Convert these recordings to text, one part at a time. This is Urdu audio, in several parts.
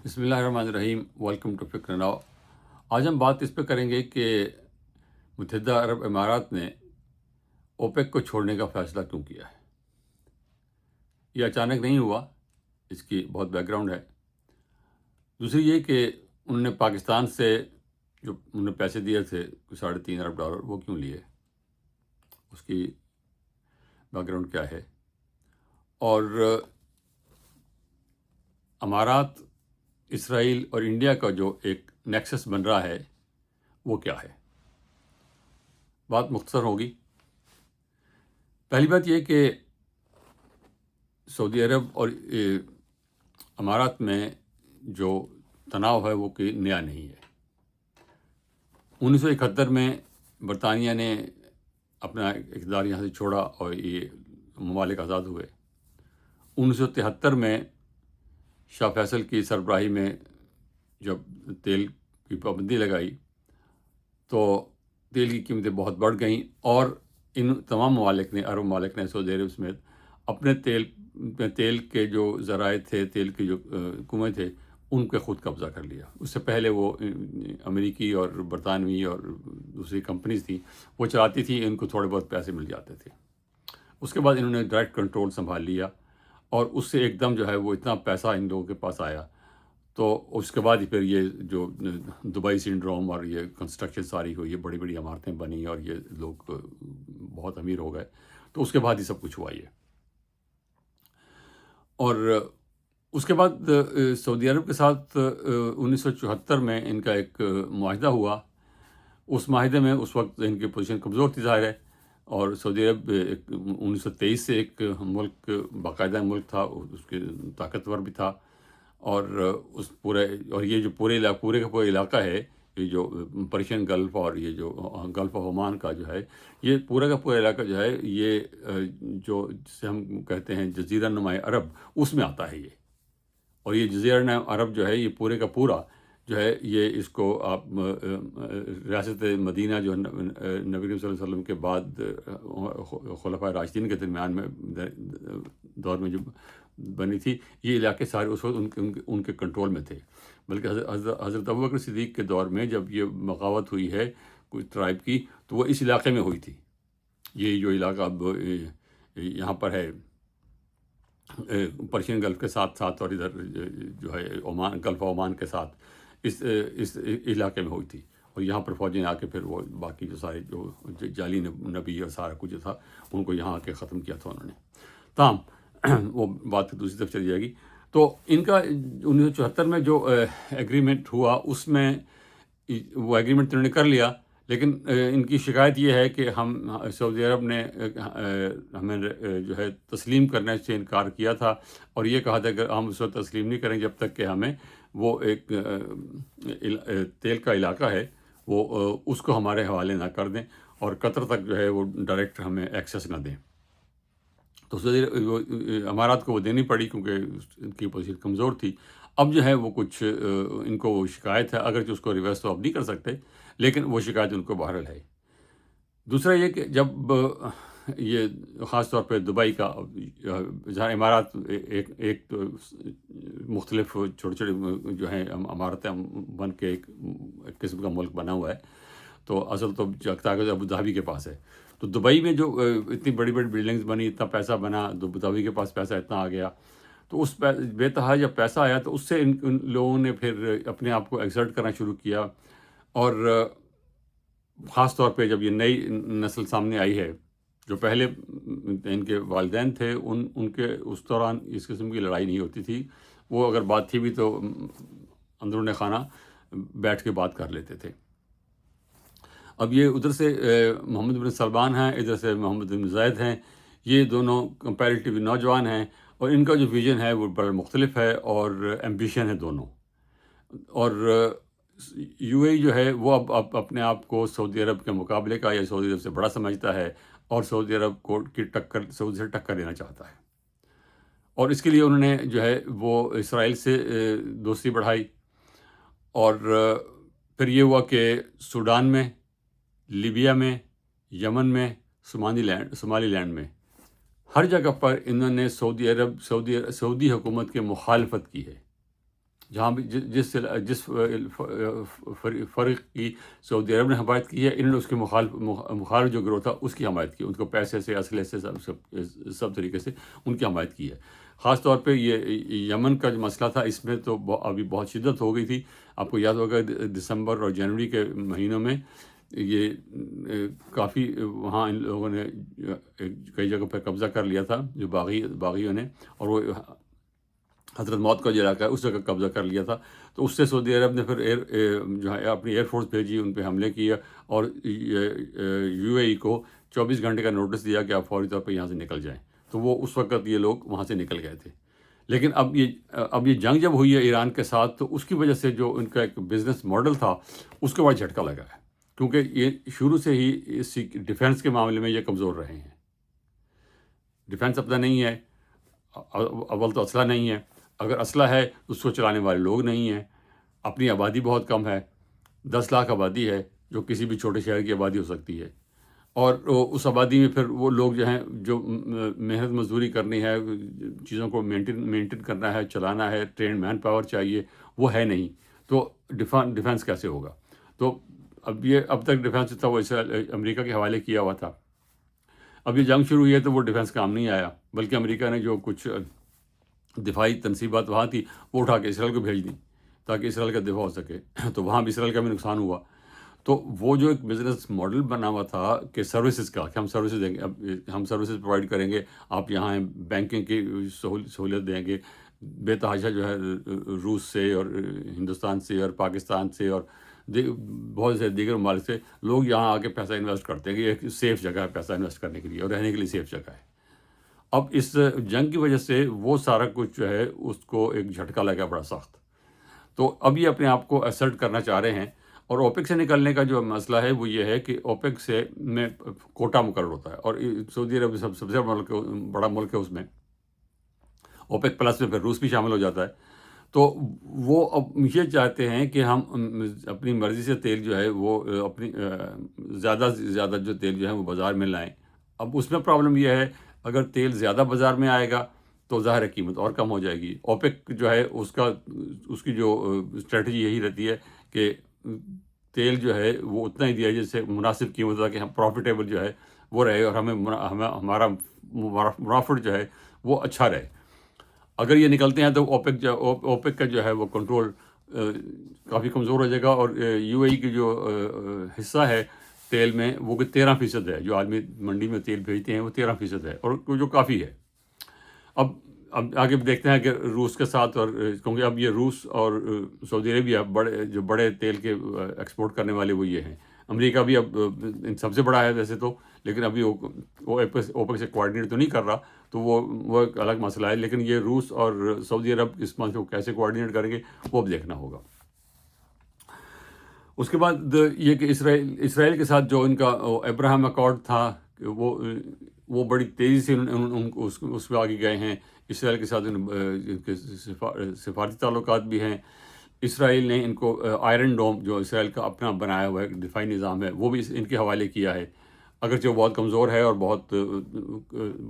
بسم اللہ الرحمن الرحیم، ویلکم ٹو فکر ناؤ۔ آج ہم بات اس پہ کریں گے کہ متحدہ عرب امارات نے اوپیک کو چھوڑنے کا فیصلہ کیوں کیا ہے۔ یہ اچانک نہیں ہوا، اس کی بہت بیک گراؤنڈ ہے۔ دوسری یہ کہ انہوں نے پاکستان سے جو انہوں نے پیسے دیے تھے $3.5 ارب وہ کیوں لیے، اس کی بیک گراؤنڈ کیا ہے، اور امارات، اسرائیل اور انڈیا کا جو ایک نیکسس بن رہا ہے وہ کیا ہے۔ بات مختصر ہوگی۔ پہلی بات یہ کہ سعودی عرب اور امارات میں جو تناؤ ہے وہ کوئی نیا نہیں ہے۔ 1971 میں برطانیہ نے اپنا اقتدار یہاں سے چھوڑا اور یہ ممالک آزاد ہوئے۔ 1973 میں شاہ فیصل کی سربراہی میں جب تیل کی پابندی لگائی تو تیل کی قیمتیں بہت بڑھ گئیں، اور ان تمام ممالک نے، عرب ممالک نے، سعودی عرب سمیت، اپنے تیل کے جو ذرائع تھے، تیل کے جو کنویں تھے، ان پہ خود قبضہ کر لیا۔ اس سے پہلے وہ امریکی اور برطانوی اور دوسری کمپنیز تھیں، وہ چلاتی تھیں، ان کو تھوڑے بہت پیسے مل جاتے تھے۔ اس کے بعد انہوں نے ڈائریکٹ کنٹرول سنبھال لیا، اور اس سے ایک دم جو ہے وہ اتنا پیسہ ان لوگوں کے پاس آیا، تو اس کے بعد ہی پھر یہ جو دبئی سنڈروم اور یہ کنسٹرکشن ساری ہوئی، یہ بڑی بڑی عمارتیں بنی اور یہ لوگ بہت امیر ہو گئے، تو اس کے بعد ہی سب کچھ ہوا یہ۔ اور اس کے بعد سعودی عرب کے ساتھ 1974 میں ان کا ایک معاہدہ ہوا۔ اس معاہدے میں اس وقت ان کی پوزیشن کمزور تھی، ظاہر ہے، اور سعودی عرب 1923 سے ایک ملک، باقاعدہ ملک تھا، اس کے طاقتور بھی تھا، اور یہ جو پورے کا پورا علاقہ ہے، یہ جو پرشین گلف اور یہ جو گلف آف عمان کا جو ہے، یہ پورا کا پورا علاقہ جو ہے، یہ جو جسے ہم کہتے ہیں جزیرہ نما عرب، اس میں آتا ہے یہ۔ اور یہ جزیرہ نما عرب جو ہے، یہ پورے کا پورا جو ہے، یہ اس کو آپ ریاست مدینہ جو نبی کریم صلی اللہ علیہ وسلم کے بعد خلفائے راشدین کے درمیان میں دور میں جو بنی تھی، یہ علاقے سارے اس وقت ان کے کنٹرول میں تھے۔ بلکہ حضرت ابوبکر صدیق کے دور میں جب یہ بغاوت ہوئی ہے کوئی ٹرائب کی، تو وہ اس علاقے میں ہوئی تھی۔ یہ جو علاقہ اب یہاں پر ہے پرشین گلف کے ساتھ ساتھ، اور ادھر جو ہے عمان، گلف عمان کے ساتھ، اس علاقے میں ہوئی تھی، اور یہاں پر فوجیں آ کے پھر وہ باقی جو سارے جو جعلی نبی اور سارا کچھ جو تھا، ان کو یہاں آ کے ختم کیا تھا انہوں نے۔ تاہم وہ بات دوسری طرف چلی جائے گی۔ تو ان کا 1974 میں جو ایگریمنٹ ہوا، اس میں وہ ایگریمنٹ انہوں نے کر لیا، لیکن ان کی شکایت یہ ہے کہ سعودی عرب نے ہمیں جو ہے تسلیم کرنے سے انکار کیا تھا، اور یہ کہا تھا کہ ہم اس وقت تسلیم نہیں کریں جب تک کہ ہمیں وہ ایک تیل کا علاقہ ہے، وہ اس کو ہمارے حوالے نہ کر دیں، اور قطر تک جو ہے وہ ڈائریکٹ ہمیں ایکسیس نہ دیں۔ تو امارات کو وہ دینی پڑی، کیونکہ ان کی پوزیشن کمزور تھی۔ اب جو ہے وہ کچھ ان کو وہ شکایت ہے، اگرچہ اس کو ریورس تو اب نہیں کر سکتے، لیکن وہ شکایت ان کو بہرحال ہے۔ دوسرا یہ کہ جب یہ خاص طور پہ دبئی کا، جہاں امارات ایک مختلف چھوٹے چھوٹے جو ہیں عمارتیں بن کے ایک قسم کا ملک بنا ہوا ہے، تو اصل تو طاقت ابو ظہبی کے پاس ہے۔ تو دبئی میں جو اتنی بڑی بڑی بلڈنگز بنی، اتنا پیسہ بنا، ابو ظہبی کے پاس پیسہ اتنا آ گیا، تو اس بے تہا جب پیسہ آیا تو اس سے ان لوگوں نے پھر اپنے آپ کو ایکسرٹ کرنا شروع کیا، اور خاص طور پہ جب یہ نئی نسل سامنے آئی ہے، جو پہلے ان کے والدین تھے، ان کے اس دوران اس قسم کی لڑائی نہیں ہوتی تھی، وہ اگر بات تھی بھی تو اندرون خانہ بیٹھ کے بات کر لیتے تھے۔ اب یہ ادھر سے محمد بن سلمان ہیں، ادھر سے محمد بن زید ہیں، یہ دونوں کمپیریٹیولی نوجوان ہیں، اور ان کا جو ویژن ہے وہ بڑا مختلف ہے، اور ایمبیشن ہے دونوں۔ اور یو اے جو ہے وہ اب اپنے آپ کو سعودی عرب کے مقابلے کا یا سعودی عرب سے بڑا سمجھتا ہے، اور سعودی عرب سعودی سے ٹکر دینا چاہتا ہے، اور اس کے لیے انہوں نے جو ہے وہ اسرائیل سے دوستی بڑھائی، اور پھر یہ ہوا کہ سوڈان میں، لیبیا میں، یمن میں، صومالی لینڈ میں، ہر جگہ پر انہوں نے سعودی حکومت کی مخالفت کی ہے۔ جہاں بھی جس فرق کی سعودی عرب نے حمایت کی ہے، انہوں نے اس کے مخالف جو گروہ تھا اس کی حمایت کی، ان کو پیسے سے، اسلحے سے، سب طریقے سے ان کی حمایت کی ہے۔ خاص طور پہ یہ یمن کا جو مسئلہ تھا، اس میں تو ابھی بہت شدت ہو گئی تھی۔ آپ کو یاد ہوگا دسمبر اور جنوری کے مہینوں میں یہ کافی وہاں ان لوگوں نے کئی جگہ پہ قبضہ کر لیا تھا، جو باغیوں نے، اور وہ حضرت موت کا جو علاقہ ہے اس جگہ قبضہ کر لیا تھا۔ تو اس سے سعودی عرب نے پھر جو ہے اپنی ایئر فورس بھیجی، ان پہ حملے کیا، اور یو اے ای کو 24 گھنٹے کا نوٹس دیا کہ آپ فوری طور پہ یہاں سے نکل جائیں۔ تو وہ اس وقت یہ لوگ وہاں سے نکل گئے تھے۔ لیکن اب یہ جنگ جب ہوئی ہے ایران کے ساتھ، تو اس کی وجہ سے جو ان کا ایک بزنس ماڈل تھا اس کو بڑا جھٹکا لگا ہے، کیونکہ یہ شروع سے ہی اس ڈیفینس کے معاملے میں یہ کمزور رہے ہیں۔ ڈیفینس اپنا نہیں ہے، اول تو اسلحہ نہیں ہے، اگر اسلحہ ہے تو اس کو چلانے والے لوگ نہیں ہیں، اپنی آبادی بہت کم ہے، 10 لاکھ آبادی ہے جو کسی بھی چھوٹے شہر کی آبادی ہو سکتی ہے، اور اس آبادی میں پھر وہ لوگ جو ہیں جو محنت مزدوری کرنی ہے، چیزوں کو مینٹین کرنا ہے، چلانا ہے، ٹرینڈ مین پاور چاہیے، وہ ہے نہیں، تو ڈیفینس کیسے ہوگا؟ تو اب تک ڈیفینس تھا وہ امریکہ کے حوالے کیا ہوا تھا۔ اب یہ جنگ شروع ہوئی ہے تو وہ ڈیفینس کام نہیں آیا، بلکہ امریکہ نے جو کچھ دفاعی تنصیبات وہاں تھی وہ اٹھا کے اسرائیل کو بھیج دیں تاکہ اسرائیل کا دفاع ہو سکے، تو وہاں بھی اسرائیل کا بھی نقصان ہوا۔ تو وہ جو ایک بزنس ماڈل بنا ہوا تھا کہ سروسز کا، کہ ہم سروسز دیں گے، اب ہم سروسز پرووائڈ کریں گے، آپ یہاں بینکنگ کی سہولت دیں گے، بے تحاشا جو ہے روس سے اور ہندوستان سے اور پاکستان سے اور بہت سے دیگر ممالک سے لوگ یہاں آ کے پیسہ انویسٹ کرتے ہیں کہ ایک سیف جگہ ہے پیسہ انویسٹ کرنے کے لیے اور رہنے کے لیے سیف جگہ ہے۔ اب اس جنگ کی وجہ سے وہ سارا کچھ جو ہے اس کو ایک جھٹکا لگا بڑا سخت، تو اب یہ اپنے آپ کو اسرٹ کرنا چاہ رہے ہیں، اور اوپیک سے نکلنے کا جو مسئلہ ہے وہ یہ ہے کہ اوپیک سے میں کوٹا مقرر ہوتا ہے، اور سعودی عرب سب سے بڑا ملک ہے، اس میں اوپیک پلس میں پھر روس بھی شامل ہو جاتا ہے۔ تو وہ اب یہ چاہتے ہیں کہ ہم اپنی مرضی سے تیل جو ہے وہ اپنی زیادہ سے زیادہ جو تیل جو ہے وہ بازار میں لائیں۔ اب اس میں پرابلم یہ ہے، اگر تیل زیادہ بازار میں آئے گا تو ظاہر ہے قیمت اور کم ہو جائے گی۔ اوپیک جو ہے اس کی جو اسٹریٹجی یہی رہتی ہے کہ تیل جو ہے وہ اتنا ہی دیا جس سے مناسب قیمت ہو کہ ہم پروفیٹیبل جو ہے وہ رہے، اور ہمارا منافع جو ہے وہ اچھا رہے۔ اگر یہ نکلتے ہیں تو اوپیک کا جو ہے وہ کنٹرول کافی کمزور ہو جائے گا، اور یو اے ای کی جو حصہ ہے تیل میں وہ 13% ہے، جو آدمی منڈی میں تیل بھیجتے ہیں وہ 13% ہے، اور جو کافی ہے۔ اب آگے دیکھتے ہیں کہ روس کے ساتھ، اور کیونکہ اب یہ روس اور سعودی عربیہ بڑے تیل کے ایکسپورٹ کرنے والے وہ یہ ہیں۔ امریکہ بھی اب ان سب سے بڑا ہے ویسے تو، لیکن ابھی وہ اوپیک سے کوآرڈینیٹ تو نہیں کر رہا، تو وہ ایک الگ مسئلہ ہے، لیکن یہ روس اور سعودی عرب اس مسئلے کو کیسے کوآرڈینیٹ کریں گے وہ اب دیکھنا ہوگا۔ اس کے بعد یہ کہ اسرائیل کے ساتھ جو ان کا ابراہم اکارڈ تھا، وہ بڑی تیزی سے اس میں آگے گئے ہیں۔ اسرائیل کے ساتھ ان کے سفارتی تعلقات بھی ہیں۔ اسرائیل نے ان کو آئرن ڈوم، جو اسرائیل کا اپنا بنایا ہوا ایک دفاعی نظام ہے، وہ بھی ان کے حوالے کیا ہے، اگرچہ وہ بہت کمزور ہے اور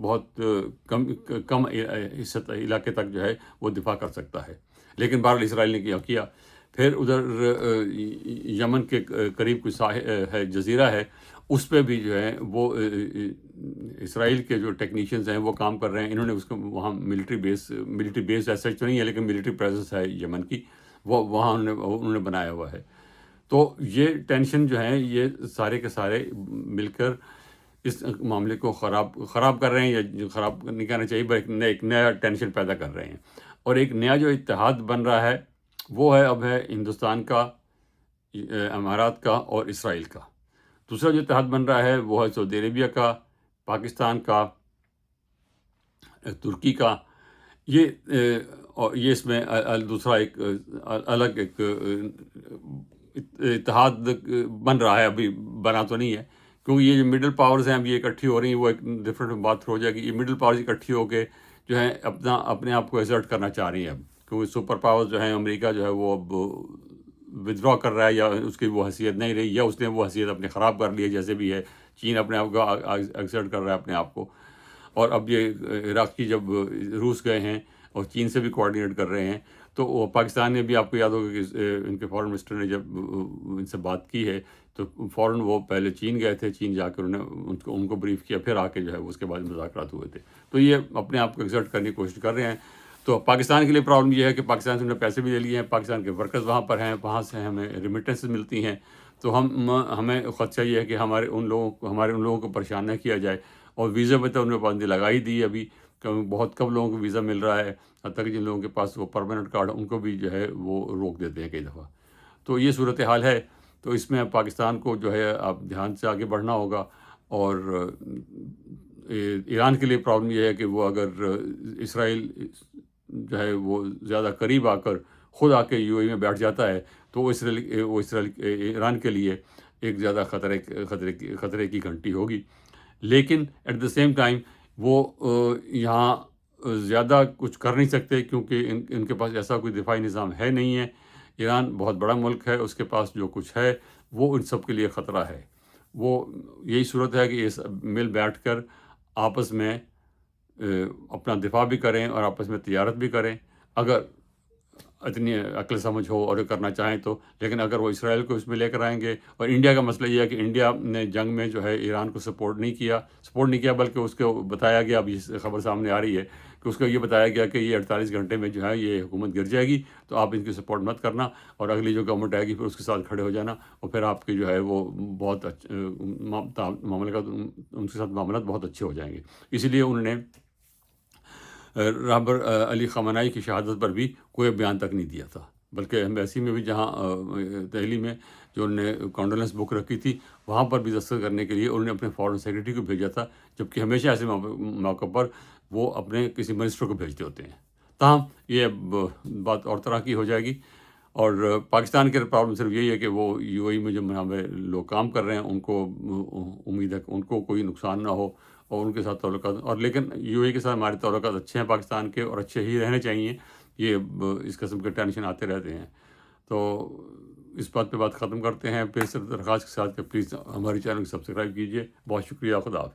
بہت کم علاقے تک جو ہے وہ دفاع کر سکتا ہے، لیکن بہرحال اسرائیل نے کیا۔ پھر ادھر یمن کے قریب کچھ ہے جزیرہ ہے، اس پہ بھی جو ہے وہ اسرائیل کے جو ٹیکنیشینز ہیں وہ کام کر رہے ہیں۔ انہوں نے اس کو وہاں ملٹری بیس ایسا تو نہیں ہے، لیکن ملٹری پریزنس ہے یمن کی، وہ وہاں انہوں نے بنایا ہوا ہے۔ تو یہ ٹینشن جو ہیں یہ سارے کے سارے مل کر اس معاملے کو خراب کر رہے ہیں، یا خراب نہیں کہنا چاہیے، بلکہ ایک نیا ٹینشن پیدا کر رہے ہیں، اور ایک نیا جو اتحاد بن رہا ہے وہ اب ہے ہندوستان کا، امارات کا اور اسرائیل کا۔ دوسرا جو اتحاد بن رہا ہے وہ ہے سعودی عربیہ کا، پاکستان کا، ترکی کا۔ یہ اس میں دوسرا ایک الگ ایک اتحاد بن رہا ہے، ابھی بنا تو نہیں ہے، کیونکہ یہ جو مڈل پاورز ہیں اب یہ اکٹھی ہو رہی ہیں، وہ ایک ڈفرینٹ بات ہو جائے گی۔ یہ مڈل پاورز اکٹھی ہو کے جو ہے اپنے آپ کو ایزرٹ کرنا چاہ رہی ہیں اب، کیونکہ سپر پاورز جو ہیں، امریکہ جو ہے وہ اب ودرا کر رہا ہے، یا اس کی وہ حیثیت نہیں رہی، یا اس نے وہ حیثیت اپنے خراب کر لی ہے، جیسے بھی ہے۔ چین اپنے آپ کو ایکسرٹ کر رہا ہے اپنے آپ کو، اور اب یہ عراق کی جب روس گئے ہیں اور چین سے بھی کوآرڈینیٹ کر رہے ہیں، تو وہ پاکستان نے بھی، آپ کو یاد ہوگا کہ ان کے فارن منسٹر نے جب ان سے بات کی ہے تو فوراً وہ پہلے چین گئے تھے، چین جا کر انہوں نے ان کو بریف کیا، پھر آ کے جو ہے اس کے بعد مذاکرات ہوئے تھے. تو یہ اپنے آپ کو ایگزرٹ کرنے کی کوشش کر رہے ہیں. تو پاکستان کے لیے پرابلم یہ ہے کہ پاکستان سے انہوں نے پیسے بھی لے لیے ہیں، پاکستان کے ورکرز وہاں پر ہیں، وہاں سے ہمیں ریمیٹنسز ملتی ہیں. تو ہمیں خدشہ یہ ہے کہ ہمارے ان لوگوں کو پریشان نہ کیا جائے. اور ویزا میں تو انہوں نے پابندی لگائی دی ابھی، بہت کم لوگوں کو ویزا مل رہا ہے، حتیٰ کہ جن لوگوں کے پاس وہ پرماننٹ کارڈ ہے ان کو بھی جو ہے وہ روک دیتے ہیں کئی دفعہ. تو یہ صورتحال ہے. تو اس میں پاکستان کو جو ہے آپ دھیان سے آگے بڑھنا ہوگا. اور ایران کے لیے پرابلم یہ ہے کہ وہ اگر اسرائیل جو ہے وہ زیادہ قریب آ کر خود آ کے یو اے میں بیٹھ جاتا ہے تو وہ ایران کے لیے ایک زیادہ خطرے کی گھنٹی ہوگی. لیکن ایٹ دا سیم ٹائم وہ یہاں زیادہ کچھ کر نہیں سکتے کیونکہ ان کے پاس ایسا کوئی دفاعی نظام ہے نہیں ہے. ایران بہت بڑا ملک ہے، اس کے پاس جو کچھ ہے وہ ان سب کے لیے خطرہ ہے. وہ یہی صورت ہے کہ مل بیٹھ کر آپس میں اپنا دفاع بھی کریں اور آپس میں تجارت بھی کریں اگر اتنی عقل سمجھ ہو اور کرنا چاہیں تو. لیکن اگر وہ اسرائیل کو اس میں لے کر آئیں گے، اور انڈیا کا مسئلہ یہ ہے کہ انڈیا نے جنگ میں جو ہے ایران کو سپورٹ نہیں کیا بلکہ اس کو بتایا گیا، اب یہ خبر سامنے آ رہی ہے کہ اس کو یہ بتایا گیا کہ یہ 48 گھنٹے میں جو ہے یہ حکومت گر جائے گی، تو آپ ان کی سپورٹ مت کرنا، اور اگلی جو گورنمنٹ آئے گی پھر اس کے ساتھ کھڑے ہو جانا، اور پھر آپ کے جو ہے وہ بہت ان کے ساتھ معاملات بہت اچھے ہو جائیں گے. اسی لیے انہوں نے رہبر علی خامنہئی کی شہادت پر بھی کوئی بیان تک نہیں دیا تھا، بلکہ ایمبیسی میں بھی جہاں دہلی میں جو انہوں نے کانڈولنس بک رکھی تھی وہاں پر بھی دستخط کرنے کے لیے انہوں نے اپنے فارن سیکرٹری کو بھیجا تھا، جبکہ ہمیشہ ایسے موقع پر وہ اپنے کسی منسٹر کو بھیجتے ہوتے ہیں. تاہم یہ بات اور طرح کی ہو جائے گی. اور پاکستان کے پرابلم صرف یہی ہے کہ وہ یو اے میں جو لوگ کام کر رہے ہیں ان کو امید ہے کہ ان کو کوئی نقصان نہ ہو اور ان کے ساتھ تعلقات، اور لیکن یو اے کے ساتھ ہمارے تعلقات اچھے ہیں پاکستان کے، اور اچھے ہی رہنے چاہیے. یہ اس قسم کے ٹینشن آتے رہتے ہیں. تو اس بات پہ بات ختم کرتے ہیں. پھر درخواست کے ساتھ کہ پلیز ہماری چینل کو سبسکرائب کیجیے. بہت شکریہ. خدا حافظ.